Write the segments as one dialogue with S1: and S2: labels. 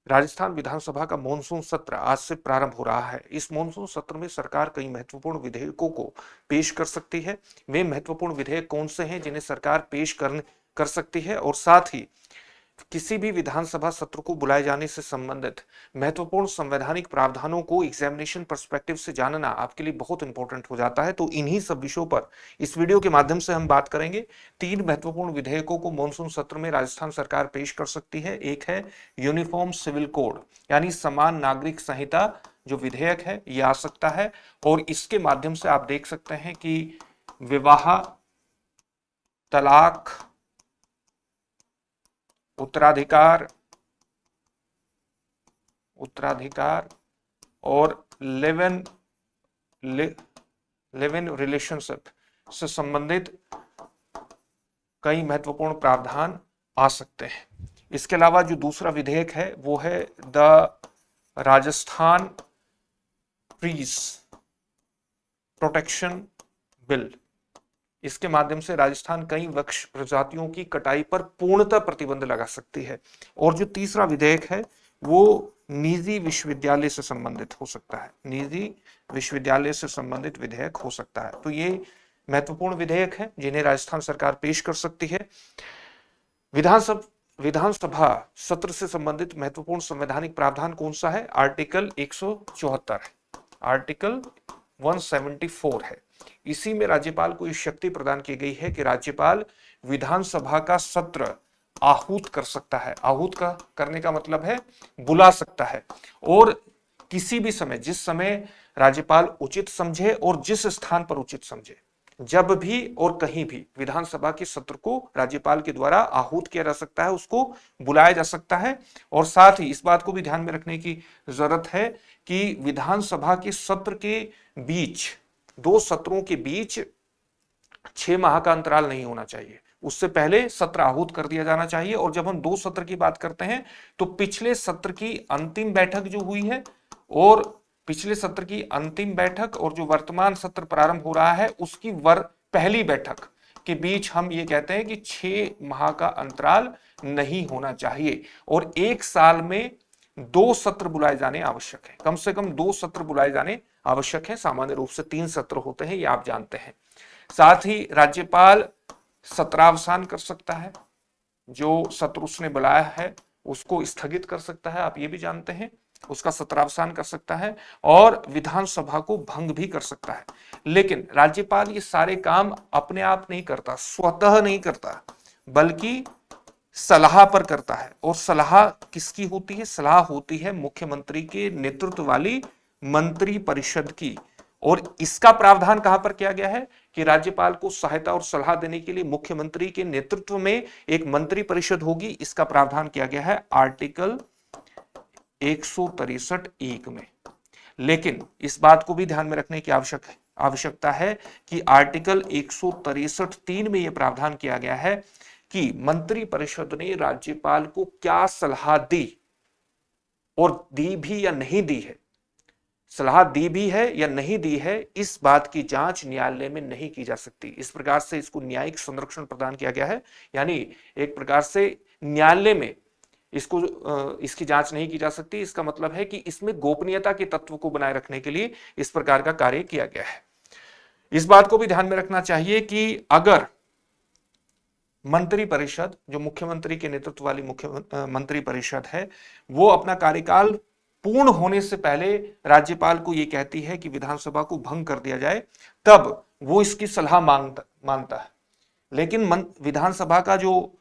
S1: राजस्थान विधानसभा का मॉनसून सत्र आज से प्रारंभ हो रहा है। इस मॉनसून सत्र में सरकार कई महत्वपूर्ण विधेयकों को पेश कर सकती है। वे महत्वपूर्ण विधेयक कौन से हैं जिन्हें सरकार पेश कर सकती है, और साथ ही किसी भी विधानसभा सत्र को बुलाए जाने से संबंधित महत्वपूर्ण संवैधानिक प्रावधानों को एग्जामिनेशन पर्सपेक्टिव से जानना आपके लिए बहुत इंपॉर्टेंट हो जाता है। तो इन्हीं सब विषयों पर इस वीडियो के माध्यम से हम बात करेंगे। 3 महत्वपूर्ण विधेयकों को मॉनसून सत्र में राजस्थान सरकार पेश कर सकती है। एक है यूनिफॉर्म सिविल कोड यानी समान नागरिक संहिता जो विधेयक है ये आ सकता है, और इसके माध्यम से आप देख सकते हैं कि विवाह, तलाक, उत्तराधिकार और लिव इन रिलेशनशिप से संबंधित कई महत्वपूर्ण प्रावधान आ सकते हैं। इसके अलावा जो दूसरा विधेयक है वो है the Rajasthan trees protection bill. इसके माध्यम से राजस्थान कई वृक्ष प्रजातियों की कटाई पर पूर्णतः प्रतिबंध लगा सकती है। और जो तीसरा विधेयक है वो निजी विश्वविद्यालय से संबंधित हो सकता है। निजी विश्वविद्यालय से संबंधित विधेयक हो सकता है। तो ये महत्वपूर्ण विधेयक है जिन्हें राजस्थान सरकार पेश कर सकती है। विधानसभा सत्र से संबंधित महत्वपूर्ण संवैधानिक प्रावधान कौन सा है? आर्टिकल 174 है, आर्टिकल 174 है। इसी में राज्यपाल को इस शक्ति प्रदान की गई है कि राज्यपाल विधानसभा का सत्र आहूत कर सकता है। आहूत का करने का मतलब है बुला सकता है, और किसी भी समय, जिस समय राज्यपाल उचित समझे और जिस स्थान पर उचित समझे, जब भी और कहीं भी विधानसभा के सत्र को राज्यपाल के द्वारा आहूत किया जा सकता है, उसको बुलाया जा सकता है। और साथ ही इस बात को भी ध्यान में रखने की जरूरत है कि विधानसभा के सत्र के बीच, 2 सत्रों के बीच 6 माह का अंतराल नहीं होना चाहिए। उससे पहले सत्र आहूत कर दिया जाना चाहिए। और जब हम 2 सत्र की बात करते हैं तो पिछले सत्र की अंतिम बैठक जो हुई है, और पिछले सत्र की अंतिम बैठक और जो वर्तमान सत्र प्रारंभ हो रहा है उसकी पहली बैठक के बीच हम ये कहते हैं कि 6 माह का अंतराल नहीं होना चाहिए। और 1 साल में 2 सत्र बुलाए जाने आवश्यक है। कम से कम 2 सत्र बुलाए जाने आवश्यक है। सामान्य रूप से 3 सत्र होते हैं, ये आप जानते हैं। साथ ही राज्यपाल सत्रावसान कर सकता है। जो सत्र उसने बुलाया है उसको स्थगित कर सकता है, आप ये भी जानते हैं। उसका सत्रावसान कर सकता है और विधानसभा को भंग भी कर सकता है। लेकिन राज्यपाल ये सारे काम अपने आप नहीं करता, स्वतः नहीं करता, बल्कि सलाह पर करता है। और सलाह किसकी होती है? सलाह होती है मुख्यमंत्री के नेतृत्व वाली मंत्री परिषद की। और इसका प्रावधान कहां पर किया गया है कि राज्यपाल को सहायता और सलाह देने के लिए मुख्यमंत्री के नेतृत्व में एक मंत्री परिषद होगी। इसका प्रावधान किया गया है आर्टिकल 163(1) में। लेकिन इस बात को भी ध्यान में रखने की आवश्यकता है कि आर्टिकल 163(3) में यह प्रावधान किया गया है कि मंत्री परिषद ने राज्यपाल को क्या सलाह दी, और दी भी या नहीं दी है, सलाह दी भी है या नहीं दी है, इस बात की जांच न्यायालय में नहीं की जा सकती। इस प्रकार से इसको न्यायिक संरक्षण प्रदान किया गया है। यानी एक प्रकार से न्यायालय में इसकी जांच नहीं की जा सकती। इसका मतलब है कि इसमें गोपनीयता के तत्व को बनाए रखने के लिए इस प्रकार का कार्य किया गया है। इस बात को भी ध्यान में रखना चाहिए कि अगर मंत्री परिषद, जो मुख्यमंत्री के नेतृत्व वाली मंत्री परिषद है, वो अपना कार्यकाल पूर्ण होने से पहले राज्यपाल को यह कहती है कि विधानसभा को भंग कर दिया जाए, तब वो इसकी सलाह मानता है। लेकिन विधानसभा का जो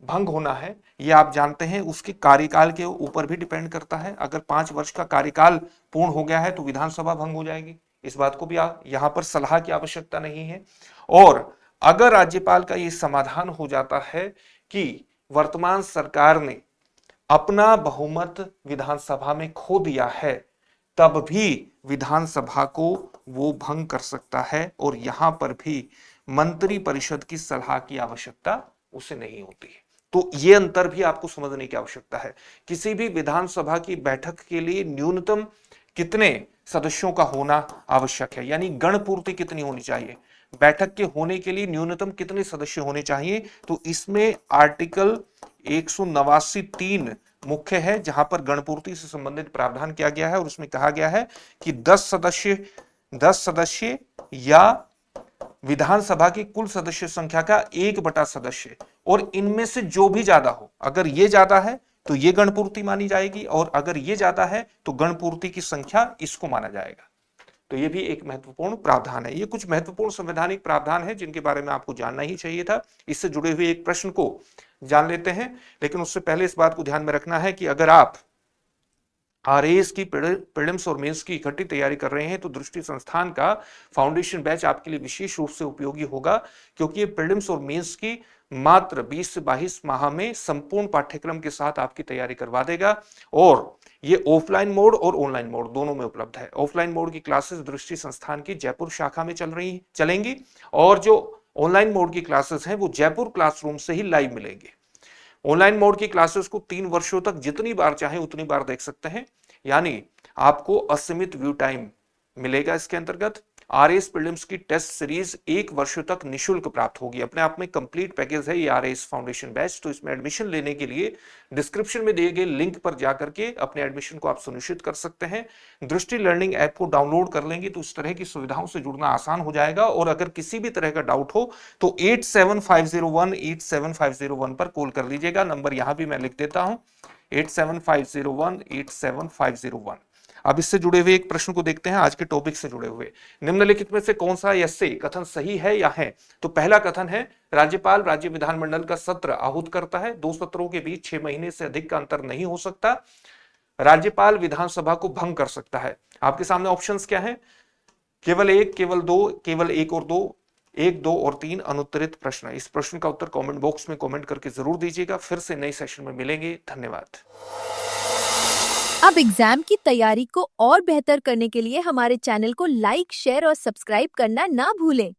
S1: भंग होना है ये आप जानते हैं उसके कार्यकाल के ऊपर भी डिपेंड करता है। अगर 5 वर्ष का कार्यकाल पूर्ण हो गया है तो विधानसभा भंग हो जाएगी। इस बात को भी यहां पर सलाह की आवश्यकता नहीं है। और अगर राज्यपाल का ये समाधान हो जाता है कि वर्तमान सरकार ने अपना बहुमत विधानसभा में खो दिया है, तब भी विधानसभा को वो भंग कर सकता है। और यहां पर भी मंत्री परिषद की सलाह की आवश्यकता उसे नहीं होती है। तो ये अंतर भी आपको समझने की आवश्यकता है। किसी भी विधानसभा की बैठक के लिए न्यूनतम कितने सदस्यों का होना आवश्यक है, यानी गण पूर्ति कितनी होनी चाहिए? बैठक के होने के लिए न्यूनतम कितने सदस्य होने चाहिए? तो इसमें आर्टिकल 189(3) मुख्य है, जहां पर गणपूर्ति से संबंधित प्रावधान किया गया है और उसमें कहा गया है कि 10 सदस्य या विधानसभा की कुल सदस्य संख्या का 1 बटा सदस्य, और इनमें से जो भी ज्यादा हो, अगर ये ज्यादा है तो ये गणपूर्ति मानी जाएगी, और अगर ये ज्यादा है तो गणपूर्ति की संख्या इसको माना जाएगा। तो ये भी एक महत्वपूर्ण प्रावधान है। ये कुछ महत्वपूर्ण संवैधानिक प्रावधान है जिनके बारे में आपको जानना ही चाहिए था। इससे जुड़े हुए एक प्रश्न को जान लेते हैं, लेकिन उससे पहले इस बात को ध्यान में रखना है कि अगर आप आरएएस की प्रीलिम्स और मेंस की इकट्ठी तैयारी कर रहे हैं तो दृष्टि संस्थान का फाउंडेशन बैच आपके लिए विशेष रूप से उपयोगी होगा, क्योंकि ये प्रीलिम्स और मेंस की मात्र 20 से 22 माह में संपूर्ण पाठ्यक्रम के साथ आपकी तैयारी करवा देगा। और ये ऑफलाइन मोड और ऑनलाइन मोड दोनों में उपलब्ध है। ऑफलाइन मोड की क्लासेस दृष्टि संस्थान की जयपुर शाखा में चलेंगी, और जो ऑनलाइन मोड की क्लासेस हैं वो जयपुर क्लासरूम से ही लाइव मिलेंगे। ऑनलाइन मोड की क्लासेस को 3 वर्षों तक जितनी बार चाहे उतनी बार देख सकते हैं, यानी आपको असीमित व्यू टाइम मिलेगा। इसके अंतर्गत आरएएस प्रीलिम्स की टेस्ट सीरीज 1 वर्ष तक निशुल्क प्राप्त होगी। अपने आप में कंप्लीट पैकेज है ये आरएएस फाउंडेशन बैच। तो इसमें एडमिशन लेने के लिए डिस्क्रिप्शन में दिए गए लिंक पर जाकर के अपने एडमिशन को आप सुनिश्चित कर सकते हैं। दृष्टि लर्निंग ऐप को डाउनलोड कर लेंगे तो इस तरह की सुविधाओं से जुड़ना आसान हो जाएगा। और अगर किसी भी तरह का डाउट हो तो 8750187501 पर कॉल कर लीजिएगा। नंबर यहां भी मैं लिख देता हूं, 8750187501। अब इससे जुड़े हुए एक प्रश्न को देखते हैं, आज के टॉपिक से जुड़े हुए। निम्नलिखित में से कौन सा ऐसे कथन सही है या है? तो पहला कथन है, राज्यपाल राज्य विधानमंडल का सत्र आहूत करता है। 2 सत्रों के बीच 6 महीने से अधिक का अंतर नहीं हो सकता। राज्यपाल विधानसभा को भंग कर सकता है। आपके सामने ऑप्शंस क्या है? केवल 1, केवल 2, केवल 1 और 2, 1, 2 और 3 अनुत्तरित प्रश्न। इस प्रश्न का उत्तर कमेंट बॉक्स में कमेंट करके जरूर दीजिएगा। फिर से नए सेशन में मिलेंगे। धन्यवाद।
S2: अब एग्जाम की तैयारी को और बेहतर करने के लिए हमारे चैनल को लाइक, शेयर और सब्सक्राइब करना ना भूलें।